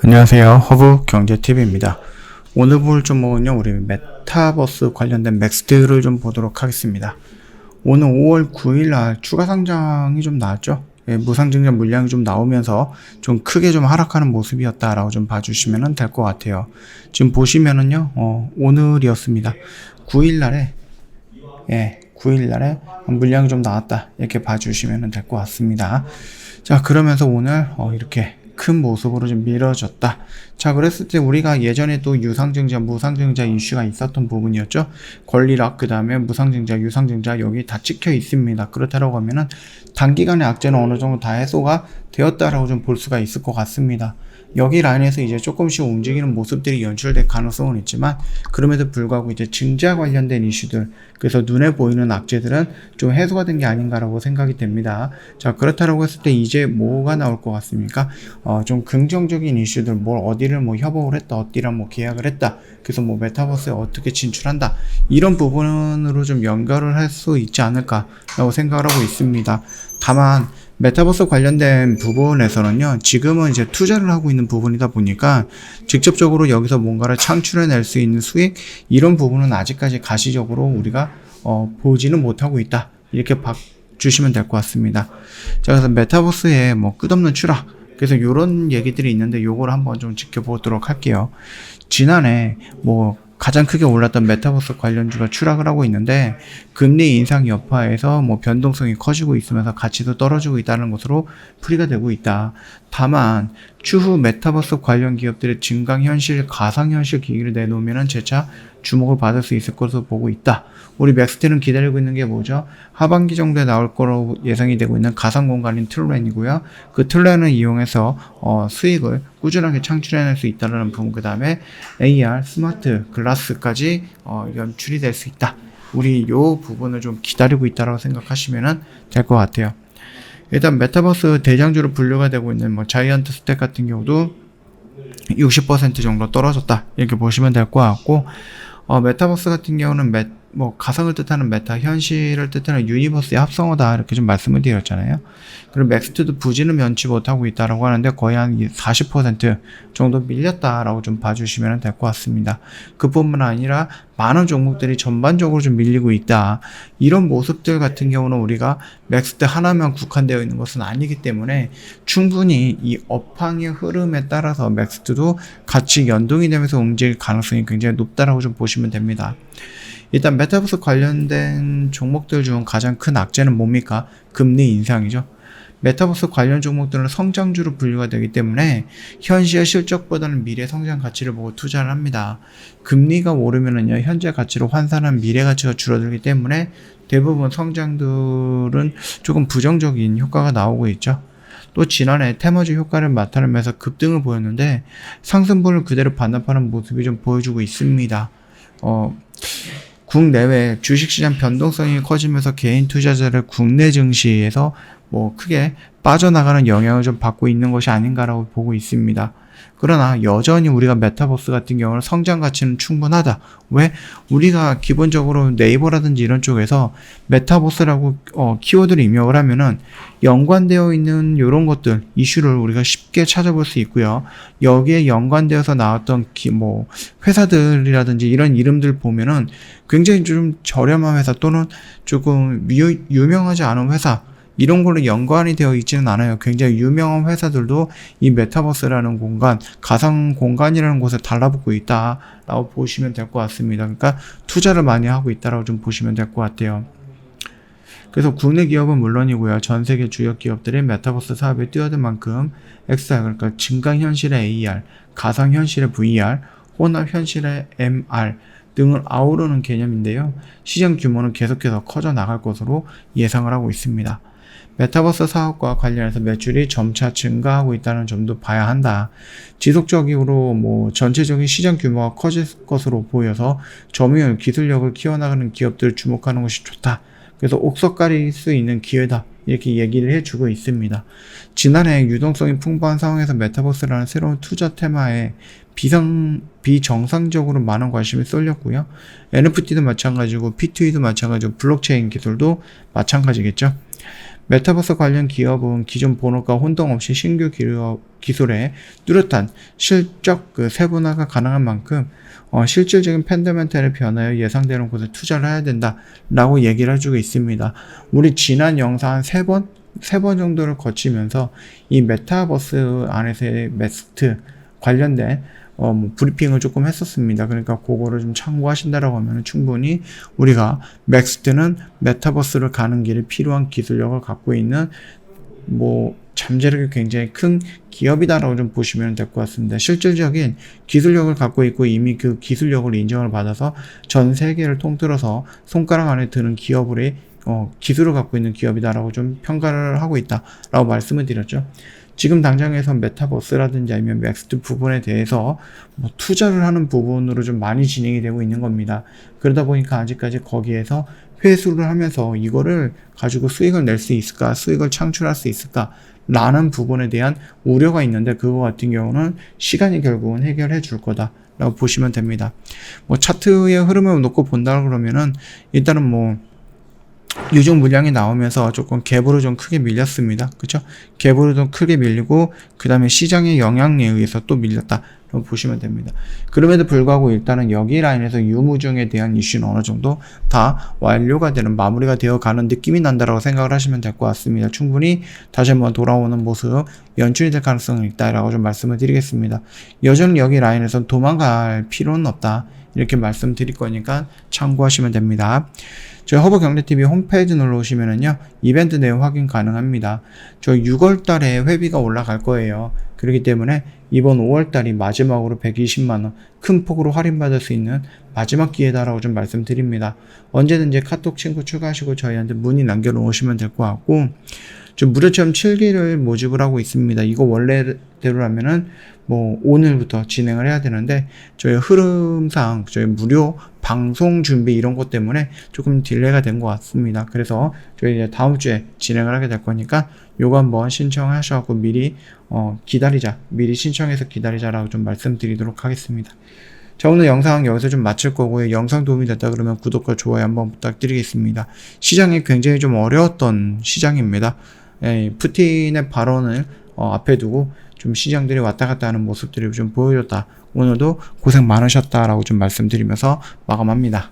안녕하세요. 허브 경제TV입니다. 오늘 볼 종목은요, 우리 메타버스 관련된 맥스트를 좀 보도록 하겠습니다. 오늘 5월 9일날 추가 상장이 좀 나왔죠. 무상증자 물량이 좀 나오면서 좀 크게 좀 하락하는 모습이었다라고 좀 봐주시면 될 것 같아요. 지금 보시면은요, 오늘이었습니다. 9일날에, 9일날에 물량이 좀 나왔다. 이렇게 봐주시면 될 것 같습니다. 자, 그러면서 오늘, 이렇게 큰 모습으로 좀 밀어졌다. 자, 그랬을 때 우리가 예전에 또 유상증자, 무상증자 이슈가 있었던 부분이었죠. 권리락, 그 다음에 무상증자, 유상증자 여기 다 찍혀 있습니다. 그렇다고 하면은 단기간에 악재는 어느 정도 다 해소가 되었다라고 좀 볼 수가 있을 것 같습니다. 여기 라인에서 이제 조금씩 움직이는 모습들이 연출될 가능성은 있지만, 그럼에도 불구하고 이제 증자 관련된 이슈들, 그래서 눈에 보이는 악재들은 좀 해소가 된 게 아닌가라고 생각이 됩니다. 자, 그렇다라고 했을 때 이제 뭐가 나올 것 같습니까? 좀 긍정적인 이슈들, 어디를 협업을 했다, 어디랑 계약을 했다, 그래서 메타버스에 어떻게 진출한다, 이런 부분으로 좀 연결을 할 수 있지 않을까라고 생각을 하고 있습니다. 다만 메타버스 관련된 부분에서는요, 지금은 이제 투자를 하고 있는 부분이다 보니까 직접적으로 여기서 뭔가를 창출해낼 수 있는 수익, 이런 부분은 아직까지 가시적으로 우리가 보지는 못하고 있다, 이렇게 봐주시면 될 것 같습니다. 자, 그래서 메타버스에 끝없는 추락, 그래서 요런 얘기들이 있는데 요걸 한번 좀 지켜보도록 할게요. 지난해 가장 크게 올랐던 메타버스 관련주가 추락을 하고 있는데, 금리 인상 여파에서 변동성이 커지고 있으면서 가치도 떨어지고 있다는 것으로 풀이가 되고 있다. 다만 추후 메타버스 관련 기업들의 증강현실, 가상현실 기기를 내놓으면 재차 주목을 받을 수 있을 것으로 보고 있다. 우리 맥스트는 기다리고 있는 게 뭐죠? 하반기 정도에 나올 거로 예상이 되고 있는 가상공간인 틀렌이고요. 그 틀렌을 이용해서 수익을 꾸준하게 창출해낼 수 있다는 부분, 그 다음에 AR, 스마트 글라스까지 연출이 될 수 있다. 우리 요 부분을 좀 기다리고 있다고 생각하시면 될 것 같아요. 일단 메타버스 대장주로 분류가 되고 있는 자이언트 스택 같은 경우도 60% 정도 떨어졌다, 이렇게 보시면 될 것 같고, 메타버스 같은 경우는 가상을 뜻하는 메타, 현실을 뜻하는 유니버스의 합성어다, 이렇게 좀 말씀을 드렸잖아요. 그리고 맥스트도 부진을 면치 못하고 있다라고 하는데 거의 한 40% 정도 밀렸다라고 좀 봐주시면 될 것 같습니다. 그뿐만 아니라 많은 종목들이 전반적으로 좀 밀리고 있다, 이런 모습들 같은 경우는 우리가 맥스트 하나만 국한되어 있는 것은 아니기 때문에 충분히 이 업황의 흐름에 따라서 맥스트도 같이 연동이 되면서 움직일 가능성이 굉장히 높다라고 좀 보시면 됩니다. 일단 메타버스 관련된 종목들 중 가장 큰 악재는 뭡니까? 금리 인상이죠. 메타버스 관련 종목들은 성장주로 분류가 되기 때문에 현시의 실적보다는 미래 성장 가치를 보고 투자를 합니다. 금리가 오르면은요, 현재 가치로 환산한 미래 가치가 줄어들기 때문에 대부분 성장들은 조금 부정적인 효과가 나오고 있죠. 또 지난해 테머즈 효과를 나타내면서 급등을 보였는데 상승분을 그대로 반납하는 모습이 좀 보여주고 있습니다. 국내외 주식시장 변동성이 커지면서 개인 투자자를 국내 증시에서 크게 빠져나가는 영향을 좀 받고 있는 것이 아닌가라고 보고 있습니다. 그러나 여전히 우리가 메타버스 같은 경우는 성장 가치는 충분하다. 왜? 우리가 기본적으로 네이버라든지 이런 쪽에서 메타버스라고 키워드를 입력을 하면은 연관되어 있는 이런 것들, 이슈를 우리가 쉽게 찾아볼 수 있고요. 여기에 연관되어서 나왔던 회사들이라든지 이런 이름들 보면은 굉장히 좀 저렴한 회사 또는 조금 유명하지 않은 회사, 이런 걸로 연관이 되어 있지는 않아요. 굉장히 유명한 회사들도 이 메타버스라는 공간, 가상 공간이라는 곳에 달라붙고 있다라고 보시면 될 것 같습니다. 그러니까 투자를 많이 하고 있다라고 좀 보시면 될 것 같아요. 그래서 국내 기업은 물론이고요, 전 세계 주요 기업들이 메타버스 사업에 뛰어든 만큼 XR, 그러니까 증강현실의 AR, 가상현실의 VR, 혼합현실의 MR 등을 아우르는 개념인데요. 시장 규모는 계속해서 커져 나갈 것으로 예상을 하고 있습니다. 메타버스 사업과 관련해서 매출이 점차 증가하고 있다는 점도 봐야 한다. 지속적으로 전체적인 시장 규모가 커질 것으로 보여서 점유율, 기술력을 키워나가는 기업들을 주목하는 것이 좋다. 그래서 옥석 가릴 수 있는 기회다, 이렇게 얘기를 해주고 있습니다. 지난해 유동성이 풍부한 상황에서 메타버스라는 새로운 투자 테마에 비정상적으로 많은 관심이 쏠렸고요. NFT도 마찬가지고 P2E도 마찬가지고 블록체인 기술도 마찬가지겠죠. 메타버스 관련 기업은 기존 본업과 혼동 없이 신규 기술에 뚜렷한 실적 세분화가 가능한 만큼 실질적인 펀더멘털의 변화에 예상되는 곳에 투자를 해야 된다라고 얘기를 해주고 있습니다. 우리 지난 영상 한 3번 정도를 거치면서 이 메타버스 안에서의 맥스트 관련된 브리핑을 조금 했었습니다. 그러니까 그거를 좀 참고하신다라고 하면 충분히 우리가 맥스트는 메타버스를 가는 길에 필요한 기술력을 갖고 있는 잠재력이 굉장히 큰 기업이다라고 좀 보시면 될 것 같습니다. 실질적인 기술력을 갖고 있고 이미 그 기술력을 인정을 받아서 전 세계를 통틀어서 손가락 안에 드는 기업의 기술을 갖고 있는 기업이다라고 좀 평가를 하고 있다라고 말씀을 드렸죠. 지금 당장에서 메타버스라든지 아니면 맥스트 부분에 대해서 투자를 하는 부분으로 좀 많이 진행이 되고 있는 겁니다. 그러다 보니까 아직까지 거기에서 회수를 하면서 이거를 가지고 수익을 낼 수 있을까, 수익을 창출할 수 있을까 라는 부분에 대한 우려가 있는데, 그거 같은 경우는 시간이 결국은 해결해 줄 거다 라고 보시면 됩니다. 차트의 흐름을 놓고 본다 그러면은 일단은 유중 물량이 나오면서 조금 갭으로 좀 크게 밀렸습니다. 그쵸? 갭으로 좀 크게 밀리고 그 다음에 시장의 영향에 의해서 또 밀렸다 라고 보시면 됩니다. 그럼에도 불구하고 일단은 여기 라인에서 유무중에 대한 이슈는 어느 정도 다 완료가 되는, 마무리가 되어 가는 느낌이 난다라고 생각을 하시면 될 것 같습니다. 충분히 다시 한번 돌아오는 모습 연출이 될 가능성이 있다라고 좀 말씀을 드리겠습니다. 여전히 여기 라인에서 도망갈 필요는 없다 이렇게 말씀드릴 거니까 참고하시면 됩니다. 저희 허브경제TV 홈페이지 눌러오시면은요, 이벤트 내용 확인 가능합니다. 저희 6월달에 회비가 올라갈 거예요. 그렇기 때문에 이번 5월달이 마지막으로 120만원 큰 폭으로 할인받을 수 있는 마지막 기회다라고 좀 말씀드립니다. 언제든지 카톡 친구 추가하시고 저희한테 문의 남겨놓으시면 될 것 같고, 좀 무료 체험 7기를 모집을 하고 있습니다. 이거 원래대로라면은 오늘부터 진행을 해야 되는데, 저희 흐름상 저희 무료 방송 준비 이런 것 때문에 조금 딜레이가 된 것 같습니다. 그래서 저희 이제 다음 주에 진행을 하게 될 거니까 요거 한번 신청하셔갖고 미리 미리 신청해서 기다리자라고 좀 말씀드리도록 하겠습니다. 자, 오늘 영상 여기서 좀 마칠 거고요. 영상 도움이 됐다 그러면 구독과 좋아요 한번 부탁드리겠습니다. 시장이 굉장히 좀 어려웠던 시장입니다. 푸틴의 발언을 앞에 두고 좀 시장들이 왔다 갔다 하는 모습들이 좀 보여줬다. 오늘도 고생 많으셨다라고 좀 말씀드리면서 마감합니다.